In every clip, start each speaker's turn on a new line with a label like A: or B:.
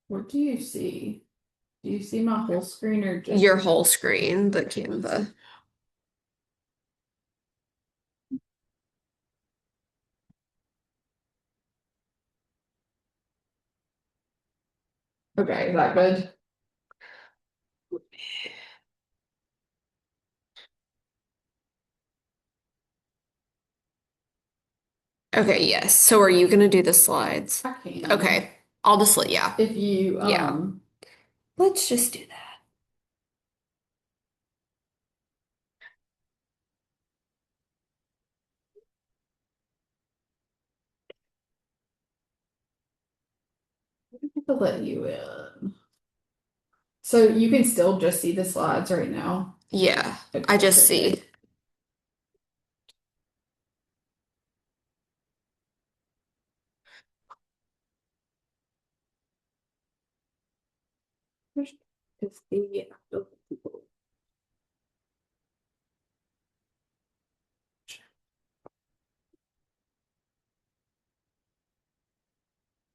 A: What do you see? Do you see my whole screen or just
B: Your whole screen, the Canva.
A: okay, is that good?
B: Okay, yes. So are you gonna do the slides?
A: I can.
B: Okay. I'll just let, yeah.
A: If you
B: Yeah. Let's just do that.
A: to let you in. So you can still just see the slides right now.
B: Yeah. I
A: Okay,
B: just see.
A: perfect. Is the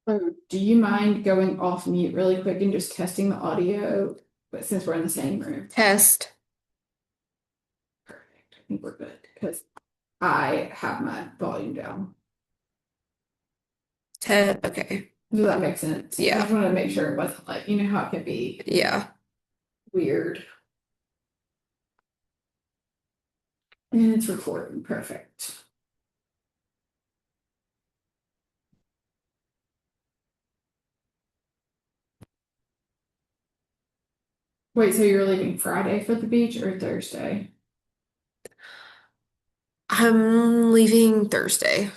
A: Oh, do you mind going off mute really quick and just testing the audio? But since we're in the same room,
B: Test.
A: perfect. I think we're good because I have my volume down.
B: Okay.
A: Does that make sense? I just
B: Yeah.
A: wanted to make sure it wasn't like, you know how it can be
B: Yeah.
A: weird. And it's recording. Perfect. Wait, so you're leaving Friday for the beach or Thursday?
B: I'm leaving Thursday.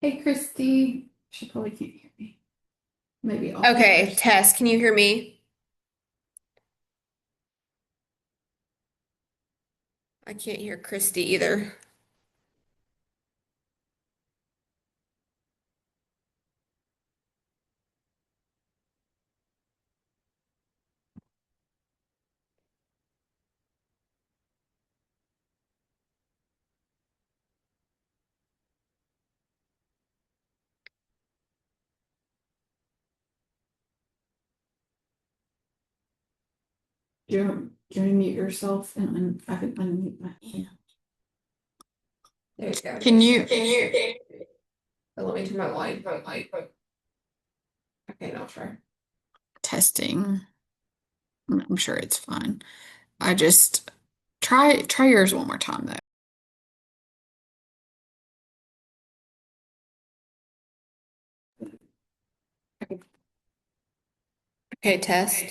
A: Hey, Christy. She probably can't hear me. Maybe off
B: Okay,
A: yours.
B: Tess, can you hear me? I can't hear Christy either.
A: Do you want to mute yourself and I can unmute my
B: There you go.
A: Can you?
B: Oh, let me turn my volume. Okay, now try.
A: Testing. I'm sure it's fine. I just try yours one more time though.
B: Okay, Tess.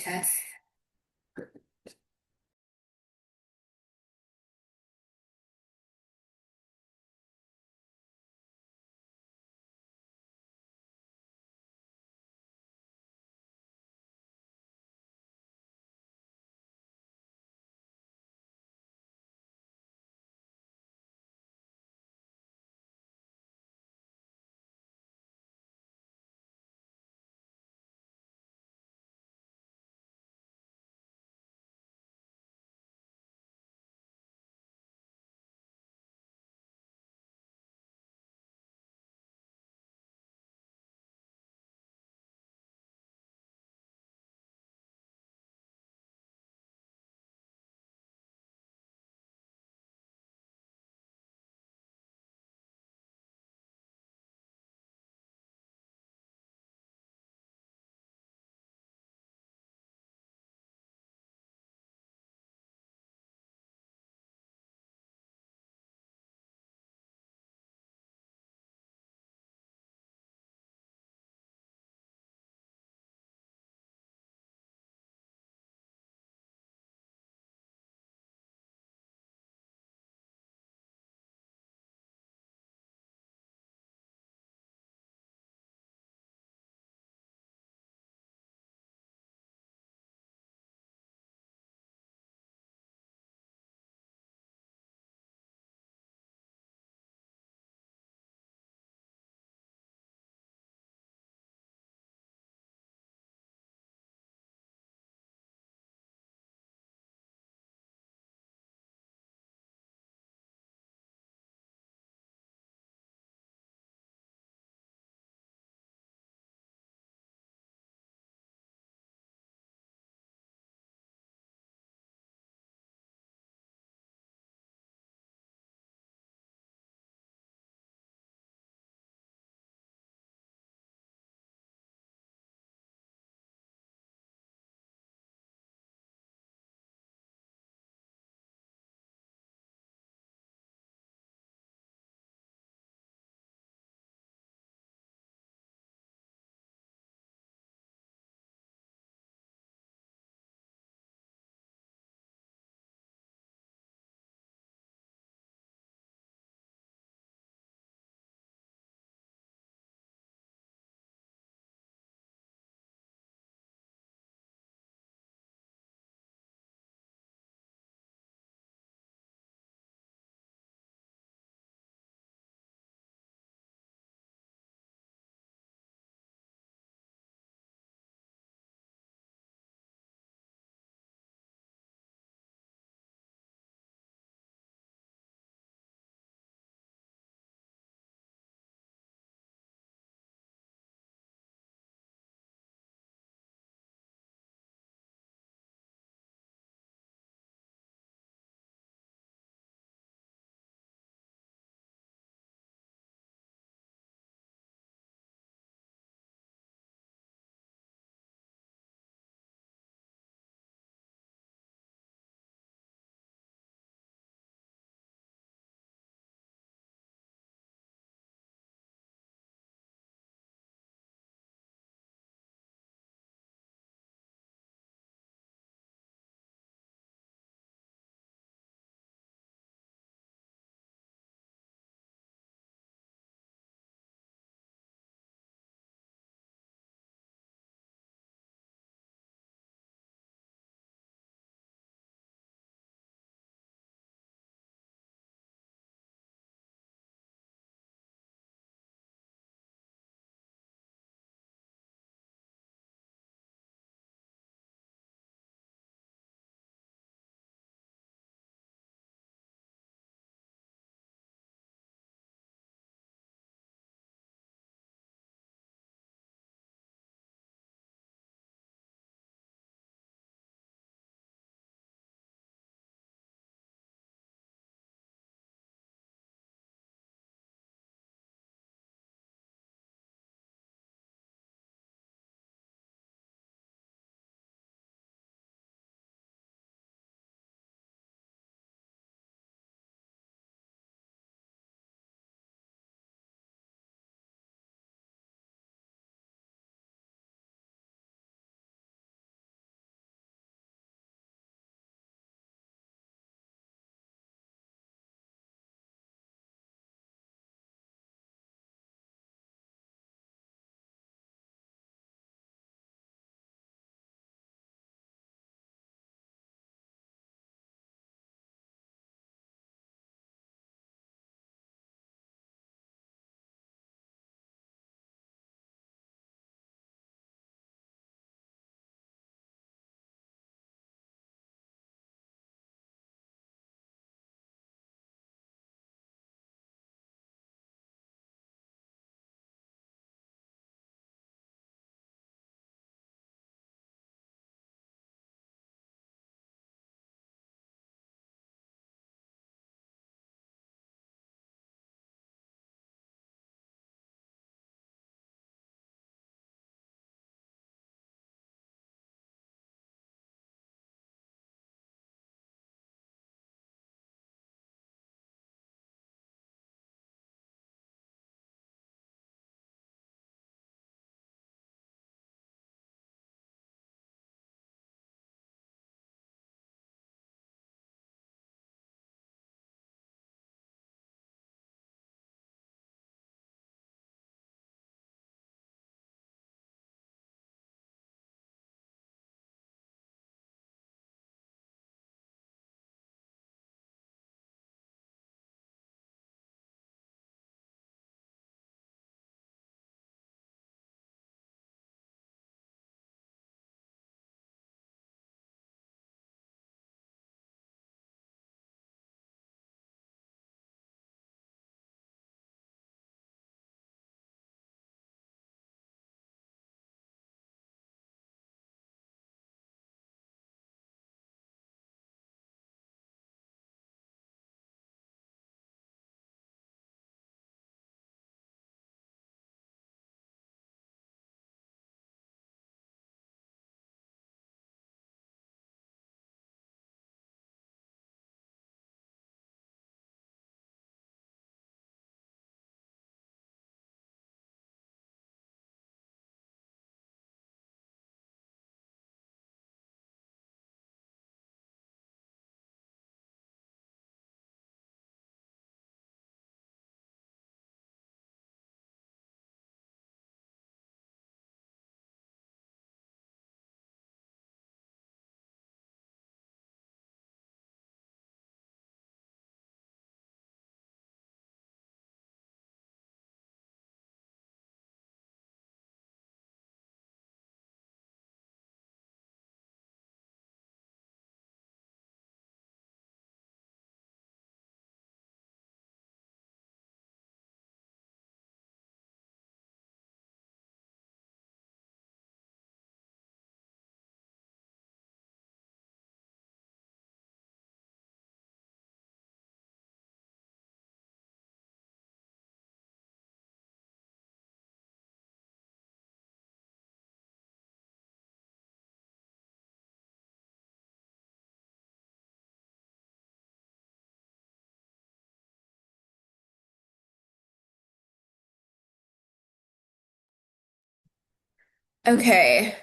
B: Okay.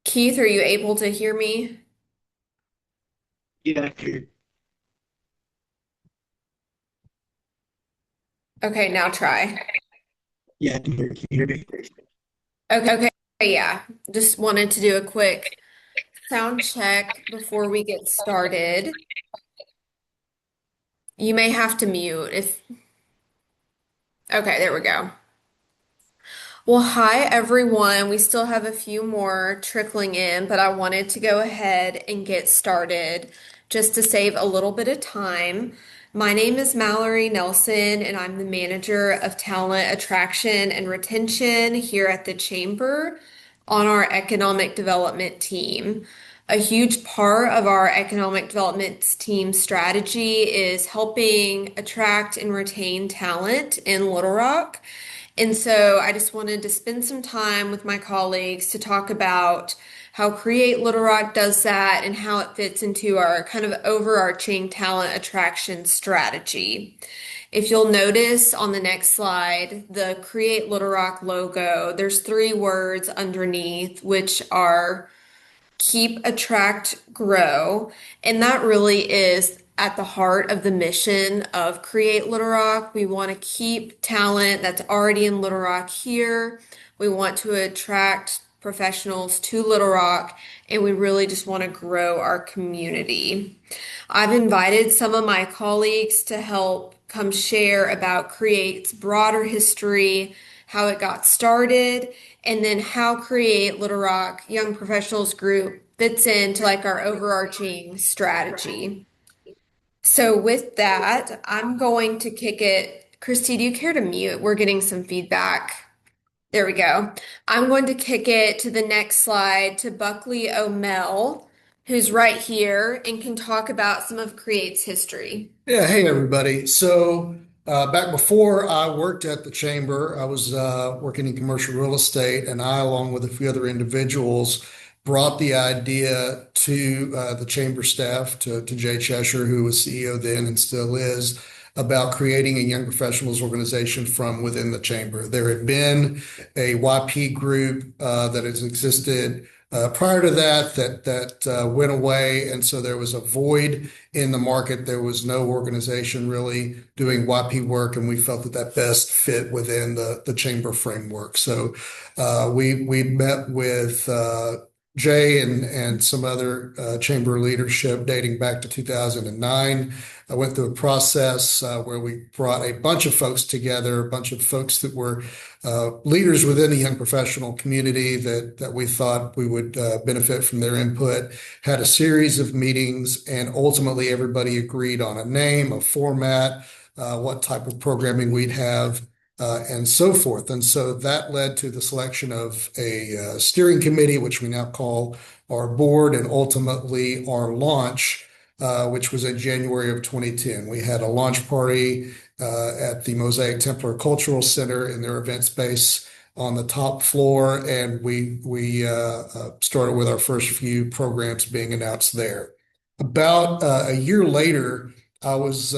B: Keith, are you able to hear me?
C: Yeah,
B: Okay, now try.
C: yeah, I can hear, can you hear me?
B: Okay, yeah. Just wanted to do a quick sound check before we get started. You may have to mute if, okay, there we go. Well, hi everyone. We still have a few more trickling in, but I wanted to go ahead and get started just to save a little bit of time. My name is Mallory Nelson, and I'm the manager of talent attraction and retention here at the Chamber on our economic development team. A huge part of our economic development team strategy is helping attract and retain talent in Little Rock. And so I just wanted to spend some time with my colleagues to talk about how Create Little Rock does that and how it fits into our kind of overarching talent attraction strategy. If you'll notice on the next slide, the Create Little Rock logo, there's three words underneath, which are keep, attract, grow. And that really is at the heart of the mission of Create Little Rock. We want to keep talent that's already in Little Rock here. We want to attract professionals to Little Rock, and we really just want to grow our community. I've invited some of my colleagues to help come share about Create's broader history, how it got started, and then how Create Little Rock Young Professionals Group fits into like our overarching strategy. So with that, I'm going to kick it. Christy, do you care to mute? We're getting some feedback. There we go. I'm going to kick it to the next slide to Buckley O'Mell, who's right here and can talk about some of Create's history.
D: Yeah, hey everybody. Back before I worked at the chamber, I was working in commercial real estate, and I, along with a few other individuals, brought the idea to the chamber staff, to Jay Cheshire, who was CEO then and still is, about creating a young professionals organization from within the chamber. There had been a YP group that has existed prior to that went away, and so there was a void in the market. There was no organization really doing YP work, and we felt that best fit within the chamber framework. We met with Jay and some other chamber leadership dating back to 2009. I went through a process where we brought a bunch of folks together, a bunch of folks that were leaders within the young professional community that we thought we would benefit from their input. Had a series of meetings, and ultimately everybody agreed on a name, a format, what type of programming we'd have, and so forth. And so that led to the selection of a steering committee, which we now call our board, and ultimately our launch, which was in January of 2010. We had a launch party at the Mosaic Templar Cultural Center in their event space on the top floor, and we started with our first few programs being announced there. About a year later, it was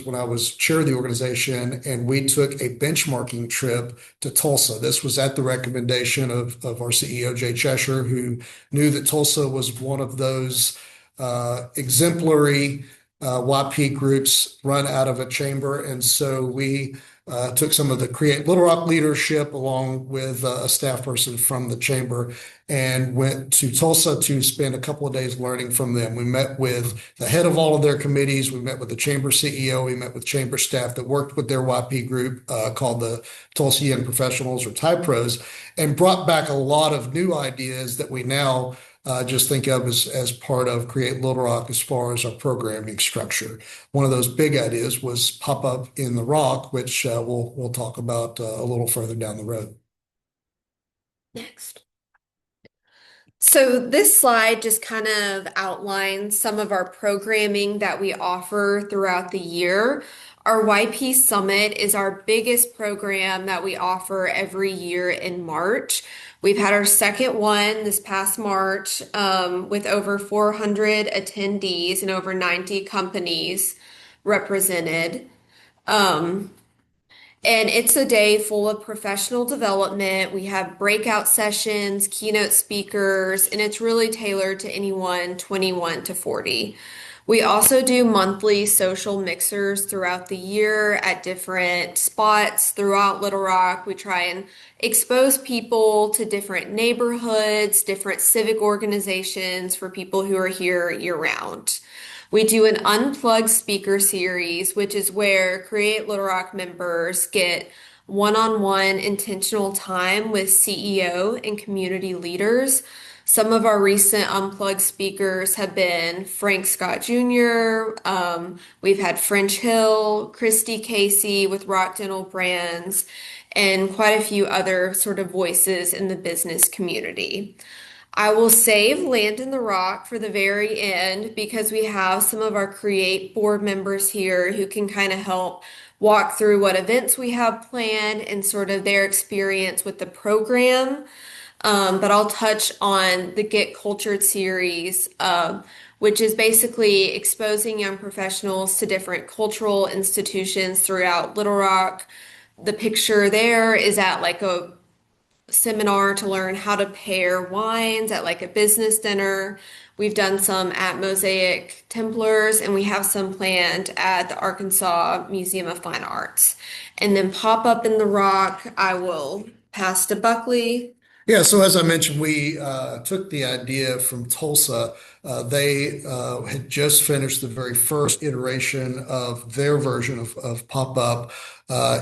D: when I was chair of the organization, and we took a benchmarking trip to Tulsa. This was at the recommendation of our CEO, Jay Cheshire, who knew that Tulsa was one of those exemplary YP groups run out of a chamber. And so we took some of the Create Little Rock leadership along with a staff person from the chamber and went to Tulsa to spend a couple of days learning from them. We met with the head of all of their committees. We met with the chamber CEO. We met with chamber staff that worked with their YP group called the Tulsa Young Professionals, or TYPROs, and brought back a lot of new ideas that we now just think of as part of Create Little Rock as far as our programming structure. One of those big ideas was Pop Up in the Rock, which we'll talk about a little further down the road.
B: Next. So this slide just kind of outlines some of our programming that we offer throughout the year. Our YP Summit is our biggest program that we offer every year in March. We've had our second one this past March with over 400 attendees and over 90 companies represented. Um, And it's a day full of professional development. We have breakout sessions, keynote speakers, and it's really tailored to anyone 21 to 40. We also do monthly social mixers throughout the year at different spots throughout Little Rock. We try and expose people to different neighborhoods, different civic organizations for people who are here year round. We do an unplugged speaker series, which is where Create Little Rock members get one-on-one intentional time with CEO and community leaders. Some of our recent unplugged speakers have been Frank Scott Jr. We've had French Hill, Christy Casey with Rock Dental Brands, and quite a few other sort of voices in the business community. I will save Land in the Rock for the very end because we have some of our Create board members here who can kind of help walk through what events we have planned and sort of their experience with the program. But I'll touch on the Get Cultured series, which is basically exposing young professionals to different cultural institutions throughout Little Rock. The picture there is at like a seminar to learn how to pair wines at like a business dinner. We've done some at Mosaic Templars, and we have some planned at the Arkansas Museum of Fine Arts. And then pop up in the rock, I will pass to Buckley.
D: Yeah, so as I mentioned, we took the idea from Tulsa. They had just finished the very first iteration of their version of pop-up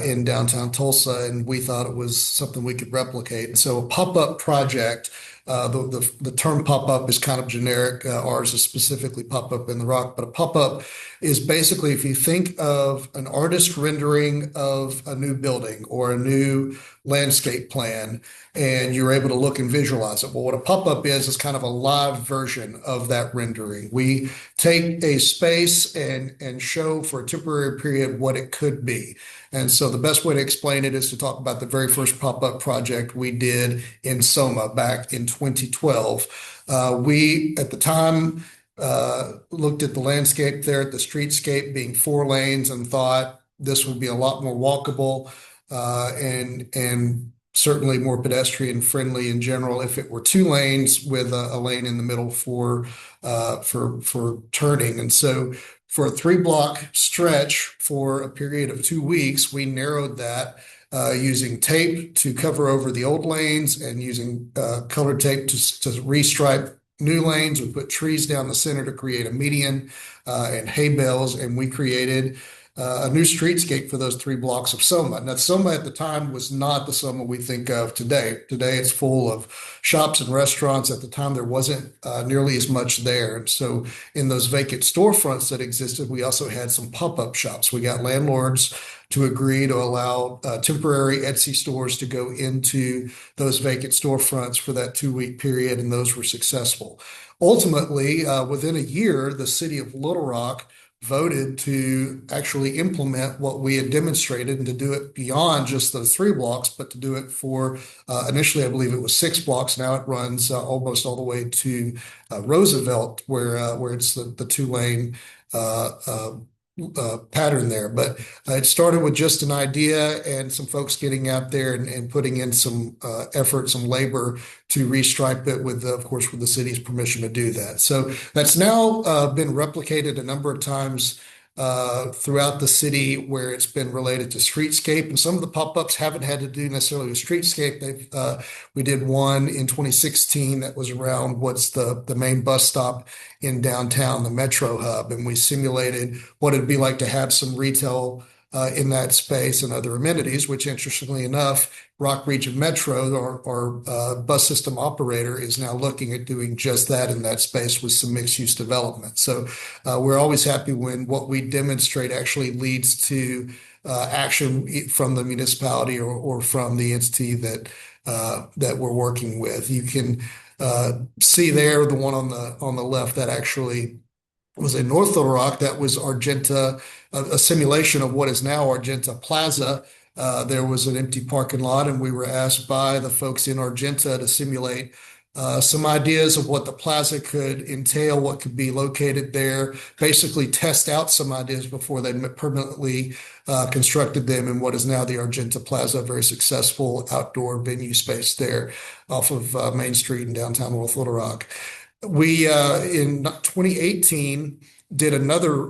D: in downtown Tulsa, and we thought it was something we could replicate. And so a pop-up project, the term pop-up is kind of generic. Ours is specifically pop-up in the rock, but a pop-up is basically if you think of an artist rendering of a new building or a new landscape plan, and you're able to look and visualize it. Well, what a pop-up is kind of a live version of that rendering. We take a space and show for a temporary period what it could be. And so the best way to explain it is to talk about the very first pop-up project we did in Soma back in 2012. We, at the time, looked at the landscape there, at the streetscape being 4 lanes, and thought this would be a lot more walkable and certainly more pedestrian friendly in general if it were 2 lanes with a lane in the middle for turning. And so for a 3 block stretch for a period of 2 weeks, we narrowed that using tape to cover over the old lanes and using colored tape to restripe new lanes. We put trees down the center to create a median and hay bales, and we created a new streetscape for those 3 blocks of Soma. Now, Soma at the time was not the Soma we think of today. Today, it's full of shops and restaurants. At the time, there wasn't nearly as much there. And so in those vacant storefronts that existed, we also had some pop-up shops. We got landlords to agree to allow temporary Etsy stores to go into those vacant storefronts for that 2 week period, and those were successful. Ultimately, within a year, the city of Little Rock voted to actually implement what we had demonstrated and to do it beyond just those 3 blocks, but to do it for initially, I believe it was 6 blocks. Now it runs almost all the way to Roosevelt, where it's the 2 lane pattern there. But it started with just an idea and some folks getting out there and putting in some effort, some labor to restripe it with, of course, with the city's permission to do that. So that's now been replicated a number of times throughout the city where it's been related to streetscape. And some of the pop-ups haven't had to do necessarily with streetscape. We did one in 2016 that was around what's the main bus stop in downtown, the Metro Hub. And we simulated what it'd be like to have some retail in that space and other amenities, which interestingly enough, Rock Region Metro, our bus system operator, is now looking at doing just that in that space with some mixed use development. So we're always happy when what we demonstrate actually leads to action from the municipality or from the entity that we're working with. You can see there the one on the left that actually was in North Little Rock. That was Argenta, a simulation of what is now Argenta Plaza. There was an empty parking lot, and we were asked by the folks in Argenta to simulate some ideas of what the plaza could entail, what could be located there, basically test out some ideas before they permanently constructed them in what is now the Argenta Plaza, a very successful outdoor venue space there off of Main Street in downtown North Little Rock. We, in 2018, did another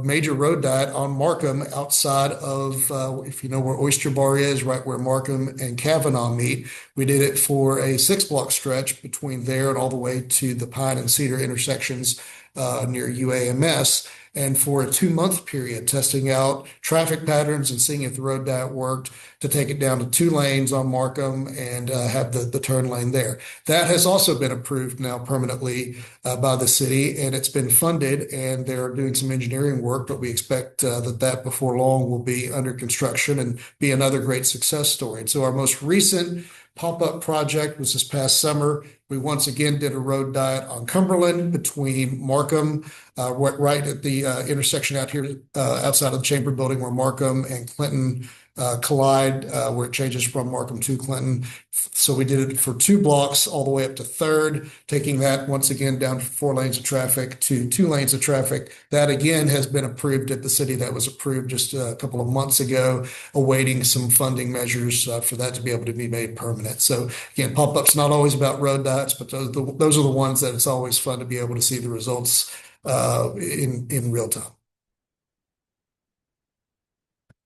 D: major road diet on Markham outside of, if you know where Oyster Bar is, right where Markham and Kavanaugh meet. We did it for a 6 block stretch between there and all the way to the Pine and Cedar intersections near UAMS. And for a 2 month period, testing out traffic patterns and seeing if the road diet worked to take it down to 2 lanes on Markham and have the turn lane there. That has also been approved now permanently by the city, and it's been funded, and they're doing some engineering work, but we expect that before long will be under construction and be another great success story. And so our most recent pop-up project was this past summer. We once again did a road diet on Cumberland between Markham, right at the intersection out here outside of the Chamber building where Markham and Clinton collide, where it changes from Markham to Clinton. So we did it for 2 blocks all the way up to Third, taking that once again down from 4 lanes of traffic to 2 lanes of traffic. That again has been approved at the city. That was approved just a couple of months ago, awaiting some funding measures for that to be able to be made permanent. So again, pop-up's not always about road diets, but those are the ones that it's always fun to be able to see the results in real time.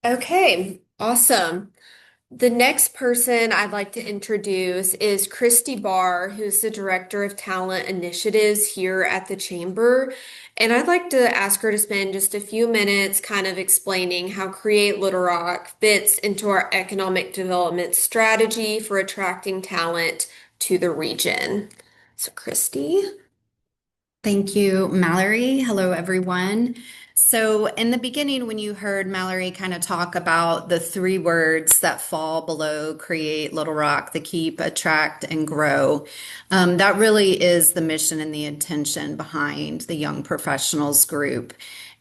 B: Okay, awesome. The next person I'd like to introduce is Christy Barr, who's the Director of Talent Initiatives here at the Chamber. And I'd like to ask her to spend just a few minutes kind of explaining how Create Little Rock fits into our economic development strategy for attracting talent to the region. So, Christy.
E: Thank you, Mallory. Hello, everyone. So, in the beginning, when you heard Mallory kind of talk about the 3 words that fall below create Little Rock, the keep, attract, and grow, that really is the mission and the intention behind the Young Professionals Group.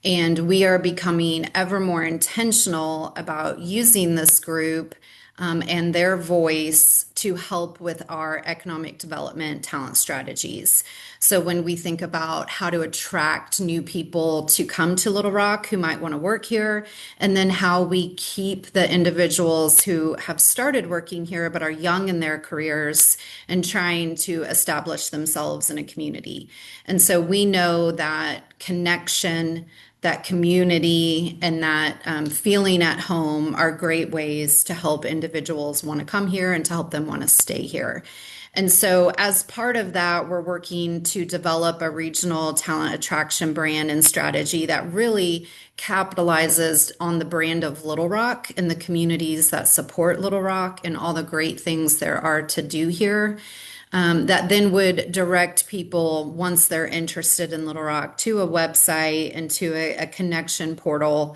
E: And we are becoming ever more intentional about using this group and their voice to help with our economic development talent strategies. So when we think about how to attract new people to come to Little Rock who might want to work here, and then how we keep the individuals who have started working here but are young in their careers and trying to establish themselves in a community. And so we know that connection, that community, and that feeling at home are great ways to help individuals want to come here and to help them want to stay here. And so, as part of that, we're working to develop a regional talent attraction brand and strategy that really capitalizes on the brand of Little Rock and the communities that support Little Rock and all the great things there are to do here. That then would direct people, once they're interested in Little Rock, to a website and to a connection portal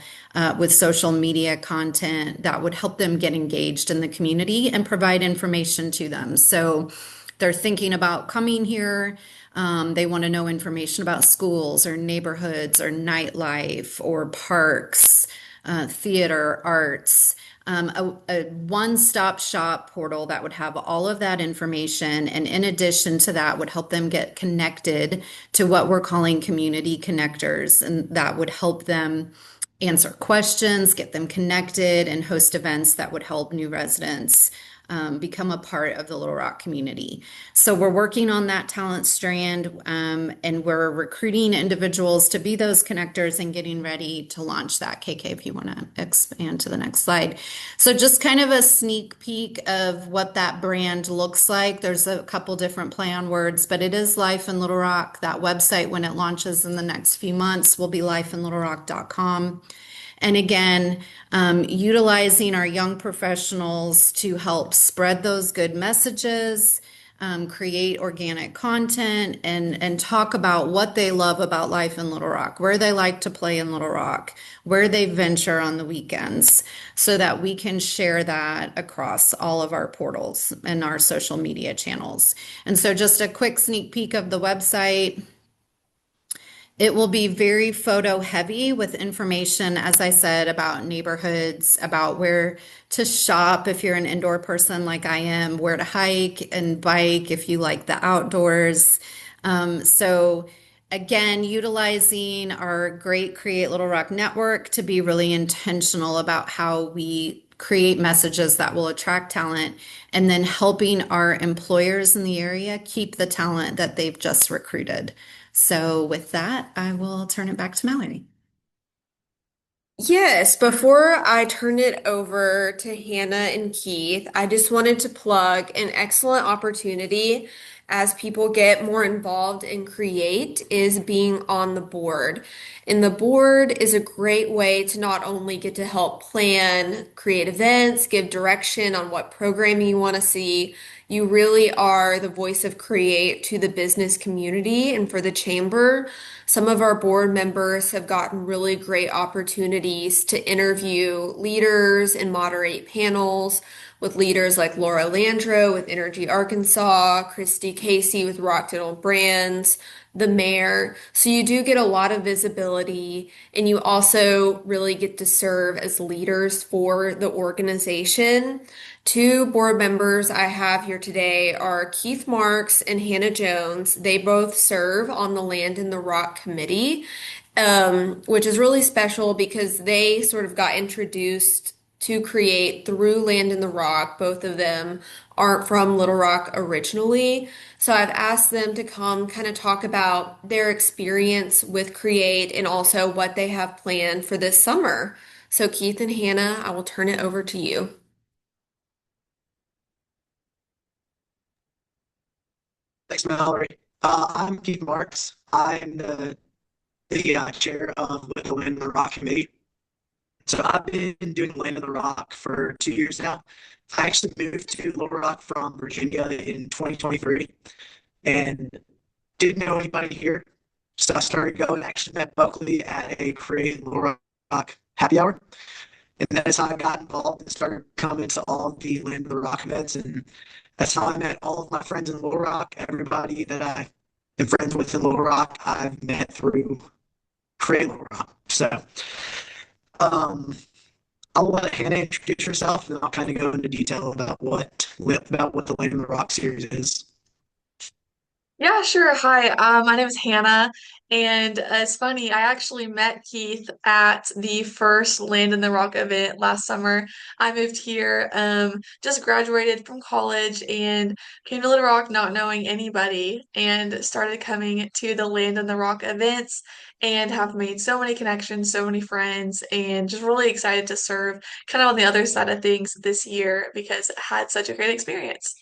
E: with social media content that would help them get engaged in the community and provide information to them. So they're thinking about coming here. They want to know information about schools or neighborhoods or nightlife or parks, theater, arts. A one-stop shop portal that would have all of that information, and in addition to that would help them get connected to what we're calling community connectors, and that would help them answer questions, get them connected, and host events that would help new residents become a part of the Little Rock community. So we're working on that talent strand, and we're recruiting individuals to be those connectors and getting ready to launch that. KK, if you want to expand to the next slide. So just kind of a sneak peek of what that brand looks like. There's a couple different play on words, but it is Life in Little Rock. That website, when it launches in the next few months, will be lifeinlittlerock.com. And again, utilizing our young professionals to help spread those good messages, create organic content, and talk about what they love about life in Little Rock, where they like to play in Little Rock, where they venture on the weekends, so that we can share that across all of our portals and our social media channels. And so just a quick sneak peek of the website. It will be very photo heavy with information, as I said, about neighborhoods, about where to shop if you're an indoor person like I am, where to hike and bike if you like the outdoors. So, again, utilizing our great Create Little Rock network to be really intentional about how we create messages that will attract talent, and then helping our employers in the area keep the talent that they've just recruited. So, with that, I will turn it back to Mallory.
B: Yes, before I turn it over to Hannah and Keith, I just wanted to plug an excellent opportunity as people get more involved and create is being on the board. And the board is a great way to not only get to help plan, create events, give direction on what programming you want to see. You really are the voice of create to the business community and for the chamber. Some of our board members have gotten really great opportunities to interview leaders and moderate panels with leaders like Laura Landro with Energy Arkansas, Christy Casey with Rockdale Brands, the mayor. So you do get a lot of visibility and you also really get to serve as leaders for the organization. Two board members I have here today are Keith Marks and Hannah Jones. They both serve on the Land in the Rock Committee, which is really special because they sort of got introduced to create through Land in the Rock. Both of them aren't from Little Rock originally. So I've asked them to come kind of talk about their experience with Create and also what they have planned for this summer. So Keith and Hannah, I will turn it over to you.
C: Thanks, Mallory. I'm Keith Marks. I'm the chair of the Land in the Rock Committee. So I've been doing Land in the Rock for 2 years now. I actually moved to Little Rock from Virginia in 2023 and didn't know anybody here. So I started going, actually met Buckley at a Create Little Rock happy hour. And that's how I got involved and started coming to all the Land of the Rock events. And that's how I met all of my friends in Little Rock. Everybody that I am friends with in Little Rock, I've met through Create Little Rock. So um, I'll let Hannah introduce herself, and I'll kind of go into detail about what the Land of the Rock series is.
F: Yeah, sure. Hi, my name is Hannah, and it's funny. I actually met Keith at the first Land in the Rock event last summer. I moved here, just graduated from college, and came to Little Rock not knowing anybody, and started coming to the Land in the Rock events, and have made so many connections, so many friends, and just really excited to serve kind of on the other side of things this year because I had such a great experience.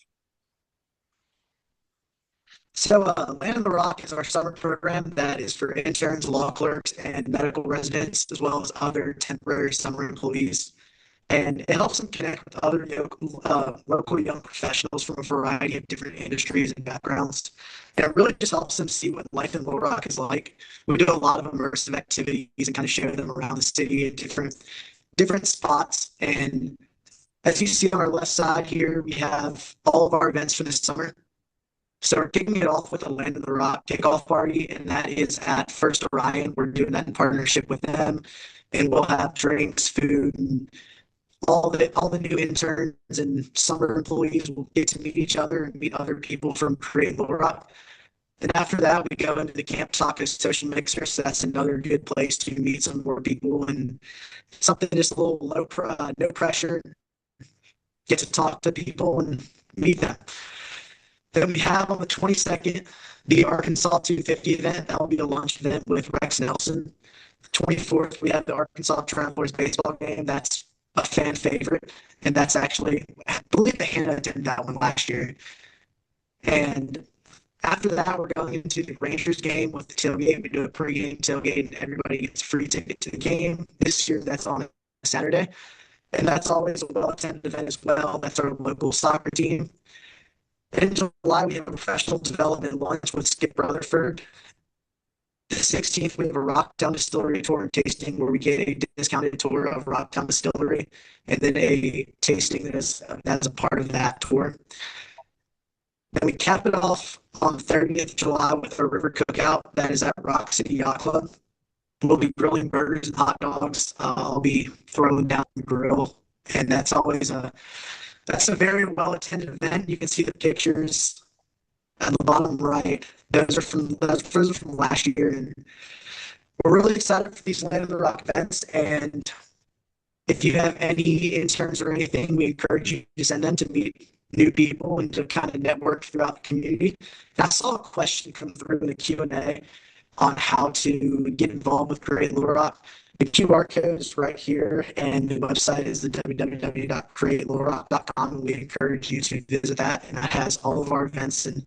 C: So, Land of the Rock is our summer program that is for interns, law clerks, and medical residents, as well as other temporary summer employees. And it helps them connect with other local young professionals from a variety of different industries and backgrounds. And it really just helps them see what life in Little Rock is like. We do a lot of immersive activities and kind of show them around the city at different spots. And as you see on our left side here, we have all of our events for this summer. So we're kicking it off with a Land of the Rock kickoff party, and that is at First Orion. We're doing that in partnership with them, and we'll have drinks, food, and all the new interns and summer employees will get to meet each other and meet other people from Create Little Rock. And after that, we go into the Camp Taco Social Mixer. So that's another good place to meet some more people and something just a little no pressure. Get to talk to people and meet them. Then we have on the 22nd the Arkansas 250 event. That will be a lunch event with Rex Nelson. The 24th, we have the Arkansas Travelers baseball game. That's a fan favorite. And that's actually, I believe the Hannah did that one last year. And after that, we're going into the Rangers game with the tailgate. We do a pregame tailgate, and everybody gets a free ticket to the game. This year, that's on a Saturday. And that's always a well-attended event as well. That's our local soccer team. In July, we have a professional development lunch with Skip Rutherford. The 16th, we have a Rocktown Distillery tour and tasting where we get a discounted tour of Rocktown Distillery and then a tasting that is a part of that tour. Then we cap it off on the 30th of July with our river cookout. That is at Rock City Yacht Club. We'll be grilling burgers and hot dogs. I'll be throwing down the grill, and that's a very well attended event. You can see the pictures at the bottom right. Those are from last year, and we're really excited for these Land of the Rock events. And if you have any interns or anything, we encourage you to send them to meet new people and to kind of network throughout the community. And I saw a question come through in the Q&A on how to get involved with Create Little Rock. The QR code is right here, and the website is the www.createlittlerock.com. And we encourage you to visit that, and that has all of our events and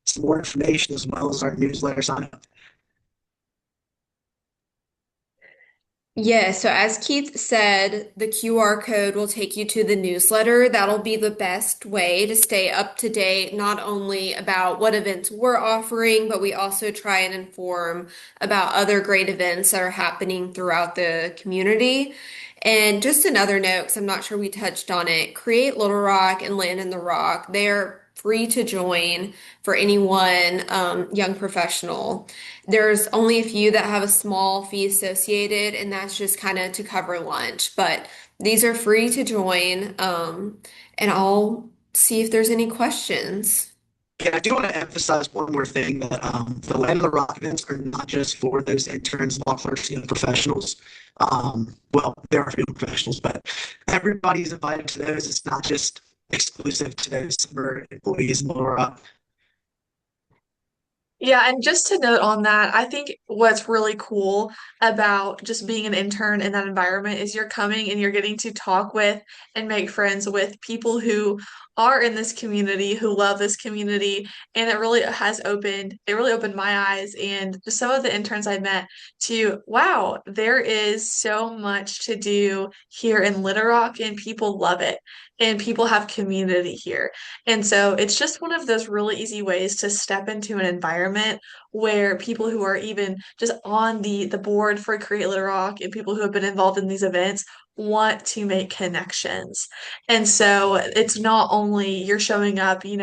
C: some more information as well as our newsletter sign up.
B: Yeah, so as Keith said, the QR code will take you to the newsletter. That'll be the best way to stay up to date, not only about what events we're offering, but we also try and inform about other great events that are happening throughout the community. And just another note, because I'm not sure we touched on it, Create Little Rock and Land in the Rock, they're free to join for anyone, young professional. There's only a few that have a small fee associated, and that's just kind of to cover lunch. But these are free to join, and I'll see if there's any questions.
C: Yeah, I do want to emphasize one more thing that the Land of the Rock events are not just for those interns, law clerks, professionals. Well, there are field professionals, but everybody's invited to those. It's not just exclusive to those summer employees in Little Rock.
F: Yeah, and just to note on that, I think what's really cool about just being an intern in that environment is you're coming and you're getting to talk with and make friends with people who are in this community, who love this community, and it really opened my eyes and just some of the interns I met to, wow, there is so much to do here in Little Rock and people love it and people have community here. And so it's just one of those really easy ways to step into an environment where people who are even just on the board for Create Little Rock and people who have been involved in these events want to make connections. And so it's not only you're showing up, you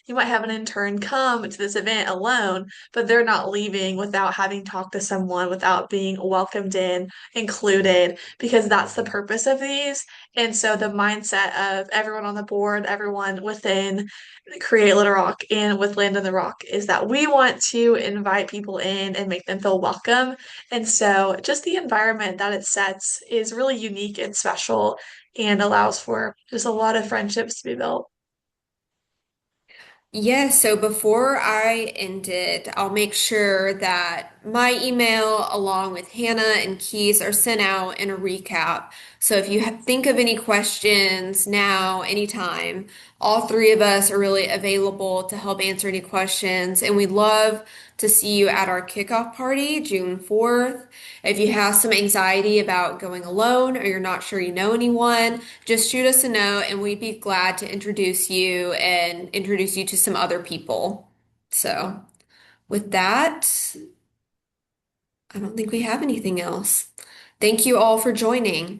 F: might have an intern come to this event alone, but they're not leaving without having talked to someone, without being welcomed in, included, because that's the purpose of these. And so the mindset of everyone on the board, everyone within Create Little Rock and with Land on the Rock is that we want to invite people in and make them feel welcome. And so just the environment that it sets is really unique and special and allows for just a lot of friendships to be built.
B: Yeah, so before I end it, I'll make sure that my email along with Hannah and Keys are sent out in a recap. So if you think of any questions now, anytime, all three of us are really available to help answer any questions. And we'd love to see you at our kickoff party, June 4th. If you have some anxiety about going alone or you're not sure you know anyone, just shoot us a note and we'd be glad to introduce you and introduce you to some other people. So, with that, I don't think we have anything else. Thank you all for joining.